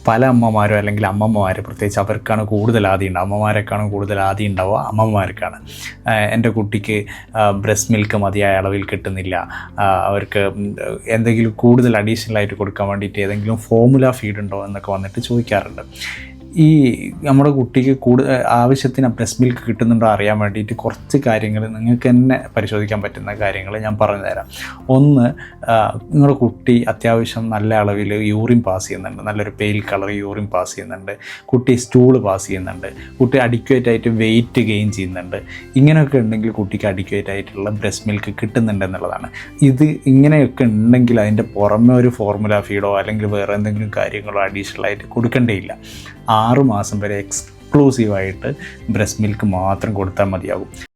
പല അമ്മമാരും അല്ലെങ്കിൽ അമ്മമ്മമാർ പ്രത്യേകിച്ച് അവർക്കാണ് കൂടുതൽ ആദ്യം ഉണ്ടാവുക. അമ്മമാരെക്കാളും കൂടുതൽ ആദ്യം ഉണ്ടാവുക അമ്മമാർക്കാണ്. എൻ്റെ കുട്ടിക്ക് ബ്രസ്റ്റ് മിൽക്ക് മതിയായ അളവിൽ കിട്ടുന്നില്ല, അവർക്ക് എന്തെങ്കിലും കൂടുതൽ അഡീഷണലായിട്ട് കൊടുക്കാൻ വേണ്ടിയിട്ട് ഏതെങ്കിലും ഫോർമുല ഫീഡ് ഉണ്ടോ എന്നൊക്കെ വന്നിട്ട് ചോദിക്കാറുണ്ട്. ഈ നമ്മുടെ കുട്ടിക്ക് ആവശ്യത്തിന് ബ്രസ്റ്റ് മിൽക്ക് കിട്ടുന്നുണ്ടോ അറിയാൻ വേണ്ടിയിട്ട് കുറച്ച് കാര്യങ്ങൾ നിങ്ങൾക്ക് തന്നെ പരിശോധിക്കാൻ പറ്റുന്ന കാര്യങ്ങൾ ഞാൻ പറഞ്ഞു തരാം. ഒന്ന്, നിങ്ങളുടെ കുട്ടി അത്യാവശ്യം നല്ല അളവിൽ യൂറിൻ പാസ് ചെയ്യുന്നുണ്ട്, നല്ലൊരു പെയിൽ കളർ യൂറിൻ പാസ് ചെയ്യുന്നുണ്ട്, കുട്ടി സ്റ്റൂള് പാസ് ചെയ്യുന്നുണ്ട്, കുട്ടി അഡിക്വേറ്റ് ആയിട്ട് വെയിറ്റ് ഗെയിൻ ചെയ്യുന്നുണ്ട്. ഇങ്ങനെയൊക്കെ ഉണ്ടെങ്കിൽ കുട്ടിക്ക് അഡിക്വേറ്റ് ആയിട്ടുള്ള ബ്രസ്റ്റ് മിൽക്ക് കിട്ടുന്നുണ്ടെന്നുള്ളതാണ്. ഇങ്ങനെയൊക്കെ ഉണ്ടെങ്കിൽ അതിൻ്റെ പുറമെ ഒരു ഫോർമുല ഫീഡോ അല്ലെങ്കിൽ വേറെ എന്തെങ്കിലും കാര്യങ്ങളോ അഡീഷണലായിട്ട് കൊടുക്കേണ്ടയില്ല. 6 മാസം വരെ എക്സ്ക്ലൂസീവായിട്ട് ബ്രസ്റ്റ് മിൽക്ക് മാത്രം കൊടുത്താൽ മതിയാകും.